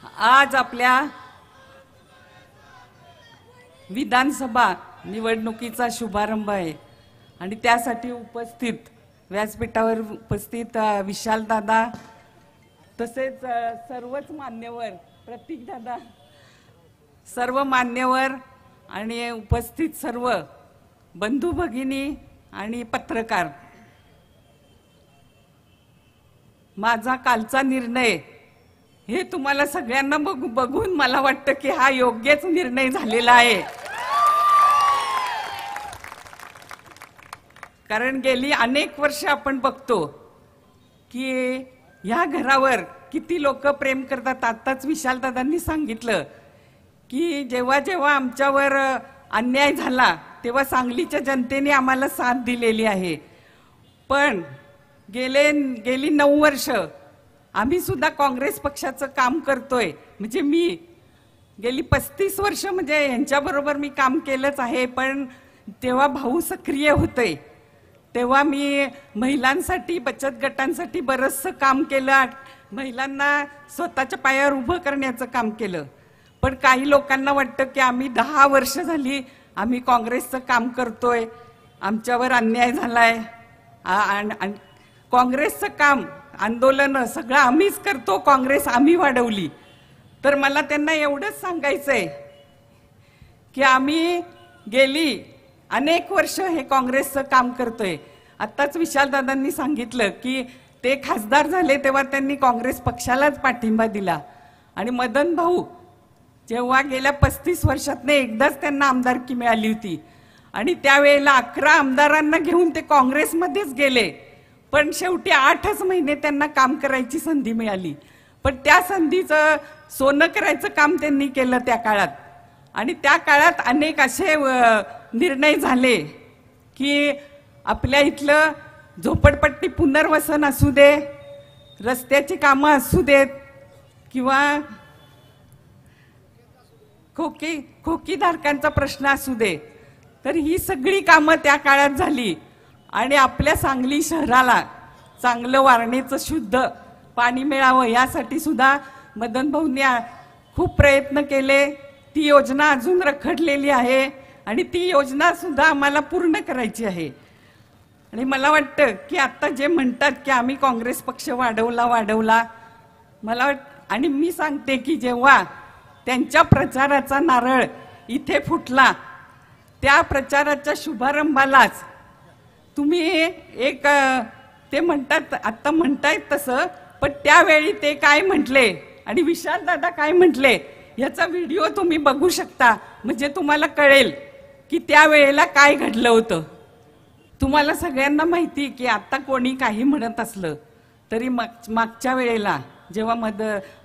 आज आपल्या विधानसभा निवडणुकीचा शुभारंभ आहे आणि त्यासाठी उपस्थित व्यासपीठावर उपस्थित विशाल दादा तसेच सर्वच मान्यवर प्रतीक दादा सर्व मान्यवर आणि उपस्थित सर्व बंधू भगिनी आणि पत्रकार, माझा कालचा निर्णय हे तुम्हाला सगळ्यांना बघून मला वाटतं की हा योग्यच निर्णय झालेला आहे। कारण गेली अनेक वर्ष आपण बघतो की या घरावर किती लोक प्रेम करतात। आताच विशाल दादांनी सांगितलं की जेव्हा जेव्हा आमच्यावर अन्याय झाला तेव्हा सांगलीच्या जनतेने आम्हाला साथ दिलेली आहे। पण गेली 9 वर्ष आम्ही सुद्धा काँग्रेस पक्षाचं काम करतोय। म्हणजे मी गेली 35 वर्ष म्हणजे यांच्याबरोबर मी काम केलंच आहे। पण तेव्हा भाऊ सक्रिय होते, तेव्हा मी महिलांसाठी बचत गटांसाठी बरंचसं काम केलं, महिलांना स्वतःच्या पायावर उभं करण्याचं काम केलं। पण काही लोकांना वाटतं की आम्ही 10 वर्ष झाली आम्ही काँग्रेसचं काम करतोय, आमच्यावर अन्याय झालाय, काँग्रेसचं काम आंदोलन सगळं आम्हीच करतो, काँग्रेस आम्ही वाढवली। तर मला त्यांना एवढंच सांगायचंय की आम्ही गेली अनेक वर्ष हे काँग्रेसचं काम करतोय। आताच विशाल दादांनी सांगितलं की ते खासदार झाले तेव्हा त्यांनी काँग्रेस पक्षालाच पाठिंबा दिला आणि मदन भाऊ जेव्हा गेल्या 35 वर्षातनं एकदाच त्यांना आमदारकी मिळाली होती आणि त्यावेळेला 11 आमदारांना घेऊन ते काँग्रेसमध्येच गेले। पण शेवटी 8च महिने त्यांना काम करायची संधी मिळाली, पण त्या संधीचं सोनं करायचं काम त्यांनी केलं त्या काळात। आणि त्या काळात अनेक असे निर्णय झाले की आपल्या इथलं झोपडपट्टी पुनर्वसन असू दे, रस्त्याची कामं असू देत किंवा खोकीधारकांचा प्रश्न असू दे, तर ही सगळी कामं त्या काळात झाली। आणि आपल्या सांगली शहराला चांगलं वारणेचं शुद्ध पाणी मिळावं यासाठी सुद्धा मदन भाऊंनी खूप प्रयत्न केले। ती योजना अजून रखडलेली आहे आणि ती योजना सुद्धा आम्हाला पूर्ण करायची आहे। आणि मला वाटतं की आता जे म्हणतात की आम्ही काँग्रेस पक्ष वाढवला मला आणि मी सांगते की जेव्हा त्यांच्या प्रचाराचा नारळ इथे फुटला त्या प्रचाराच्या शुभारंभालाच तुम्ही एक ते म्हणतात आता म्हणतायत तसं, पण त्यावेळी ते काय म्हटले आणि विशाल दादा काय म्हटले याचा व्हिडिओ तुम्ही बघू शकता, म्हणजे तुम्हाला कळेल की त्यावेळेला काय घडलं होतं। तुम्हाला सगळ्यांना माहिती की आता कोणी काही म्हणत असलं तरी मागच्या वेळेला जेव्हा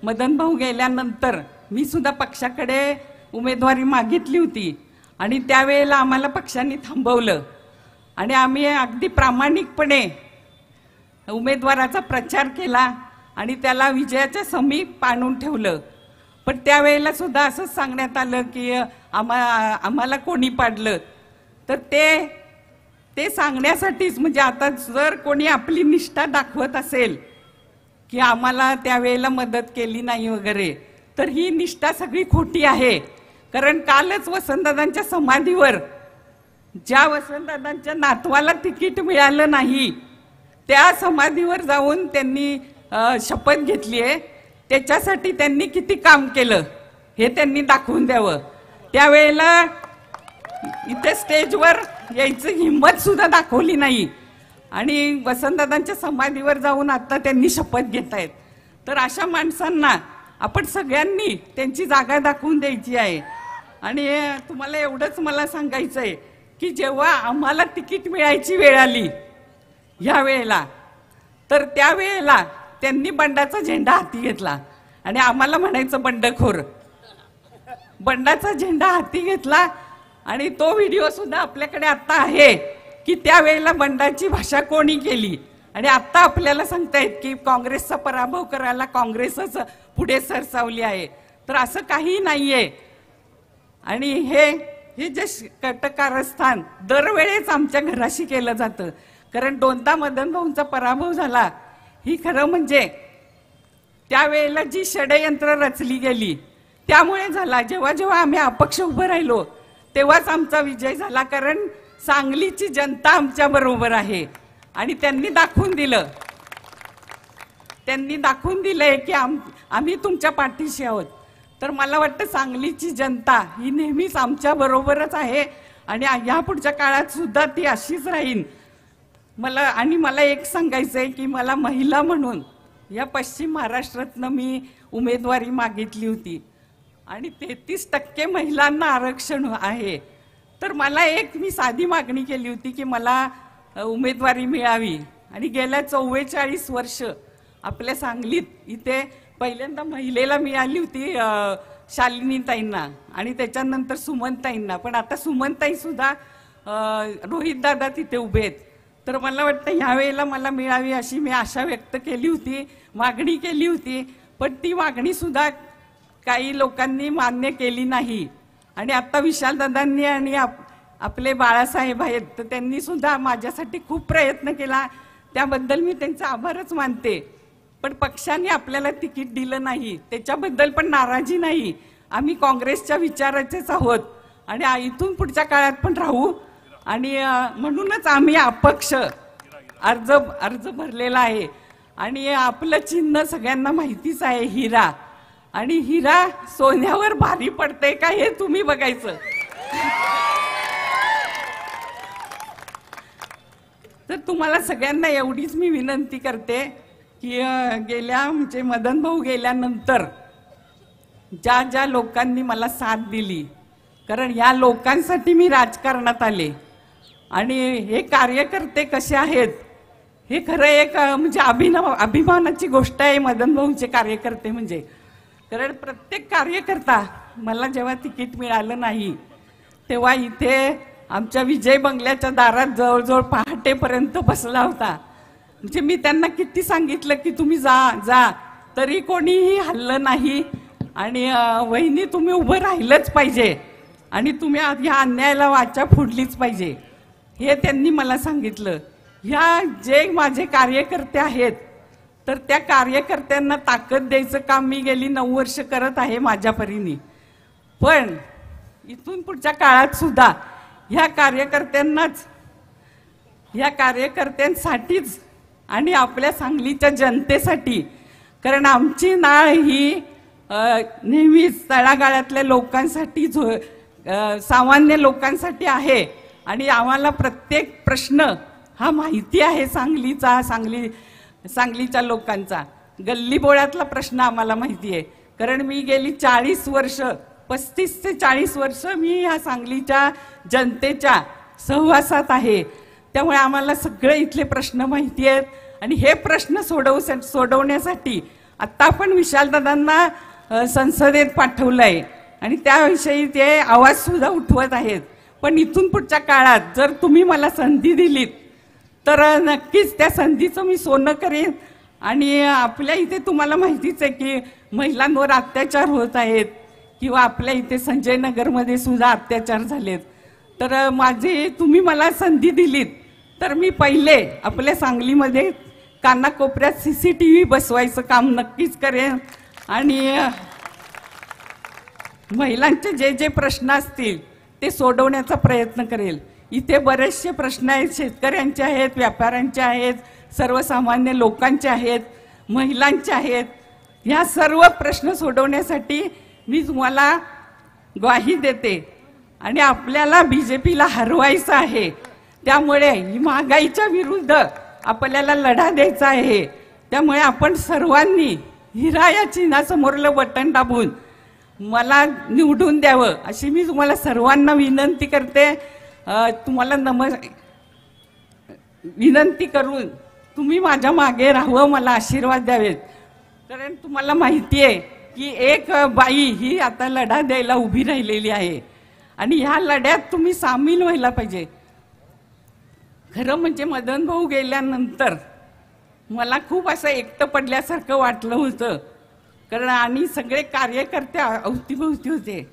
मदन भाऊ गेल्यानंतर मी सुद्धा पक्षाकडे उमेदवारी मागितली होती आणि त्यावेळेला आम्हाला पक्षाने थांबवलं आणि आम्ही अगदी प्रामाणिकपणे उमेदवाराचा प्रचार केला आणि त्याला विजयाच्या समीप आणून ठेवलं। पण त्यावेळेला सुद्धा असंच सांगण्यात आलं की आम्हाला कोणी पाडलं, तर ते सांगण्यासाठीच म्हणजे आता जर कोणी आपली निष्ठा दाखवत असेल की आम्हाला त्यावेळेला मदत केली नाही वगैरे, तर ही निष्ठा सगळी खोटी आहे। कारण कालच वसंतदादांच्या समाधीवर ज्या वसंतदादांच्या नातवाला तिकीट मिळालं नाही त्या समाधीवर जाऊन त्यांनी शपथ घेतली आहे, त्याच्यासाठी त्यांनी किती काम केलं हे त्यांनी दाखवून द्यावं। त्यावेळेला इथे स्टेजवर यायचं हिंमत सुद्धा दाखवली नाही आणि वसंतदादांच्या समाधीवर जाऊन आता त्यांनी शपथ घेत आहेत। तर अशा माणसांना आपण सगळ्यांनी त्यांची जागा दाखवून द्यायची आहे। आणि तुम्हाला एवढंच मला सांगायचं आहे की जेव्हा आम्हाला तिकीट मिळायची वेळ आली या वेळेला, तर त्यावेळेला त्यांनी बंडाचा झेंडा हाती घेतला आणि आम्हाला म्हणायचं बंडखोर, बंडाचा झेंडा हाती घेतला। आणि तो व्हिडिओ सुद्धा आपल्याकडे आता आहे की त्यावेळेला बंडाची भाषा कोणी केली आणि आता आपल्याला सांगतायत की काँग्रेसचा पराभव करायला काँग्रेसच पुढे सरसावली आहे। तर असं काही नाहीये। आणि हे जे कटकारस्थान दरवेळेस आमच्या घराशी केलं जातं, कारण दोनदा मदन भाऊंचा पराभव झाला ही खरं म्हणजे त्यावेळेला जी षडयंत्र रचली गेली त्यामुळे झाला. जेव्हा जेव्हा आम्ही अपक्ष उभं राहिलो तेव्हाच आमचा विजय झाला, कारण सांगलीची जनता आमच्या बरोबर आहे. आणि त्यांनी दाखवून दिलंय की आम्ही तुमच्या पाठीशी आहोत. तर मला वाटतं सांगलीची जनता ही नेहमीच आमच्या बरोबरच आहे आणि या पुढच्या काळात सुद्धा ती अशीच राहील. मला एक सांगायचंय की मला महिला म्हणून या पश्चिम महाराष्ट्रातनं मी उमेदवारी मागितली होती आणि 33% महिलांना आरक्षण आहे. तर मला मी साधी मागणी केली होती की मला उमेदवारी मिळावी. आणि गेल्या 44 वर्ष आपल्या सांगलीत इथे पहिल्यांदा महिलेला मिळाली होती शालिनीताईंना आणि त्याच्यानंतर सुमनताईंना, पण आता सुमनताई सुद्धा रोहित दादा तिथे उभे आहेत. तर मला वाटतं ह्यावेळेला मला मिळावी अशी मी आशा व्यक्त केली होती, मागणी केली होती. पण ती मागणी सुद्धा काही लोकांनी मान्य केली नाही. आणि आता विशालदादांनी आणि आपले बाळासाहेब आहेत तर त्यांनी सुद्धा माझ्यासाठी खूप प्रयत्न केला, त्याबद्दल मी त्यांचा आभारच मानते. पण पक्षाने आपल्याला तिकीट दिलं नाही त्याच्याबद्दल पण नाराजी नाही. आम्ही काँग्रेसच्या विचाराचेच आहोत आणि इथून पुढच्या काळात पण राहू. आणि म्हणूनच आम्ही अपक्ष अर्ज भरलेला आहे. आणि आपलं चिन्ह सगळ्यांना माहितीच आहे, हिरा. आणि हिरा सोन्यावर भारी पडते का हे तुम्ही बघायचं. तर तुम्हाला सगळ्यांना एवढीच मी विनंती करते की म्हणजे मदन भाऊ गेल्यानंतर ज्या लोकांनी मला साथ दिली, कारण या लोकांसाठी मी राजकारणात आले. आणि हे कार्यकर्ते कसे आहेत हे खरं एक म्हणजे अभिमानाची गोष्ट आहे मदन भाऊचे कार्यकर्ते म्हणजे. कारण प्रत्येक कार्यकर्ता, मला जेव्हा तिकीट मिळालं नाही तेव्हा इथे आमच्या विजय बंगल्याच्या दारात जवळजवळ पहाटेपर्यंत बसला होता. म्हणजे मी त्यांना किती सांगितलं की तुम्ही जा तरी कोणीही हल्लं नाही. आणि वहिनी तुम्ही उभं राहिलंच पाहिजे आणि तुम्ही ह्या अन्यायाला वाचा फोडलीच पाहिजे हे त्यांनी मला सांगितलं. ह्या जे माझे कार्यकर्ते आहेत तर त्या कार्यकर्त्यांना ताकद द्यायचं काम मी गेली 9 वर्ष करत आहे माझ्या परीने. पण इथून पुढच्या काळात सुद्धा ह्या कार्यकर्त्यांसाठीच आणि आपल्या सांगलीच्या जनतेसाठी, कारण आमची नाळ ही नेहमीच तळागाळातल्या लोकांसाठी सामान्य लोकांसाठी आहे. आणि आम्हाला प्रत्येक प्रश्न हा माहिती आहे सांगलीच्या लोकांचा. गल्लीबोळातला प्रश्न आम्हाला माहिती आहे, कारण मी गेली 40 वर्ष 35 ते 40 वर्ष मी ह्या सांगलीच्या जनतेच्या सहवासात आहे. त्यामुळे आम्हाला सगळे इथले प्रश्न माहिती आहेत. आणि हे प्रश्न सोडवण्यासाठी आता आपण विशालदादांना संसदेत पाठवलंय आणि त्याविषयी ते आवाज सुद्धा उठवत आहेत. पण इथून पुढच्या काळात जर तुम्ही मला संधी दिलीत तर नक्कीच त्या संधीचं मी सोनं करेन. आणि आपल्या इथे तुम्हाला माहितीच आहे की महिलांवर अत्याचार होत आहेत किंवा आपल्या इथे संजय नगरमध्ये सुद्धा अत्याचार झालेत. तर तुम्ही मला संधी दिलीत तर मी पहिले आपल्या सांगलीमध्ये कानाकोपऱ्यात CCTV बसवायचं काम नक्कीच करेन. आणि महिलांचे जे प्रश्न असतील ते सोडवण्याचा प्रयत्न करेल. इथे बरेचसे प्रश्न आहेत, शेतकऱ्यांचे आहेत, व्यापाऱ्यांचे आहेत, सर्वसामान्य लोकांचे आहेत, महिलांचे आहेत. ह्या सर्व प्रश्न सोडवण्यासाठी मी तुम्हाला ग्वाही देते. आणि आपल्याला BJPला हरवायचं आहे. त्यामुळे महागाईच्या विरुद्ध आपल्याला लढा द्यायचा आहे. त्यामुळे आपण सर्वांनी हिरा या चिन्हासमोरलं बटन दाबून मला निवडून द्यावं अशी मी तुम्हाला सर्वांना विनंती करते. तुम्हाला विनंती करून तुम्ही माझ्या मागे राहावं, मला आशीर्वाद द्यावेत. कारण तुम्हाला माहिती आहे की एक बाई ही आता लढा द्यायला उभी राहिलेली आहे आणि ह्या लढ्यात तुम्ही सामील व्हायला पाहिजे. खरं म्हणजे मदन भाऊ गेल्यानंतर मला खूप असं एकटं पडल्यासारखं वाटलं होतं. कारण आणि सगळे कार्यकर्ते अवतीभोवती होते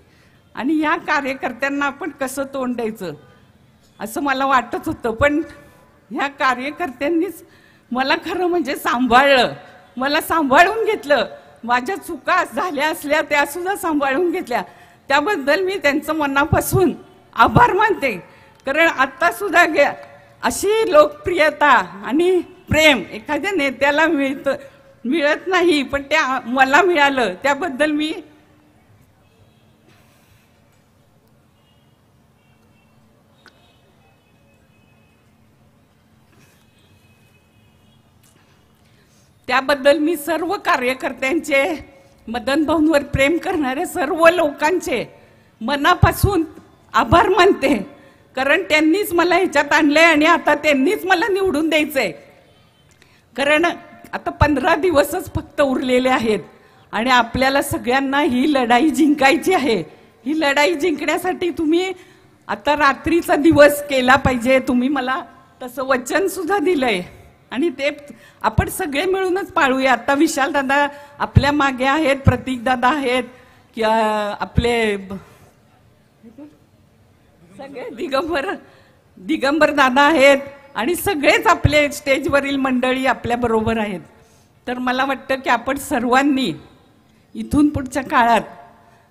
आणि या कार्यकर्त्यांना आपण कसं तोंड द्यायचं असं मला वाटत होतं. पण ह्या कार्यकर्त्यांनीच मला खरं म्हणजे सांभाळलं, मला सांभाळून घेतलं माझ्या चुका झाल्या असल्या त्या सुद्धा सांभाळून घेतल्या, त्याबद्दल मी त्यांचं मनापासून आभार मानते. कारण आता सुद्धा अशी लोकप्रियता आणि प्रेम एखाद्या नेत्याला मिळत नाही, पण ते मला मिळालं, त्याबद्दल मी सर्व कार्यकर्त्यांचे, मदन भाऊंवर प्रेम करणारे सर्व लोकांचे मनापासून आभार मानते. कारण त्यांनीच मला ह्याच्यात आणलंय आणि आता त्यांनीच मला निवडून द्यायचंय. कारण आता 15 दिवसच फक्त उरलेले आहेत आणि आपल्याला सगळ्यांना ही लढाई जिंकायची आहे. ही लढाई जिंकण्यासाठी तुम्ही आता रात्रीचा दिवस केला पाहिजे. तुम्ही मला तसं वचन सुद्धा दिलंय आणि ते आपण सगळे मिळूनच पाळूया. आता विशाल दादा आपल्या मागे आहेत, प्रतीक दादा आहेत, आपले सगळे दिगंबर दादा आहेत आणि सगळेच आपले स्टेजवरील मंडळी आपल्या बरोबर आहेत. तर मला वाटतं की आपण सर्वांनी इथून पुढच्या काळात,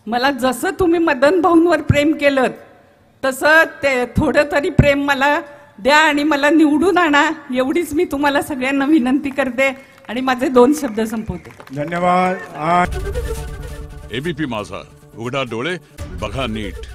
मला जसं तुम्ही मदन भाऊंवर प्रेम केलं तसं ते थोडं तरी प्रेम मला द्या आणि मला निवडून आणा, एवढीच मी तुम्हाला सगळ्यांना विनंती करते आणि माझे 2 शब्द संपवते. धन्यवाद. एबीपी माझा, उघडा डोळे बघा नीट.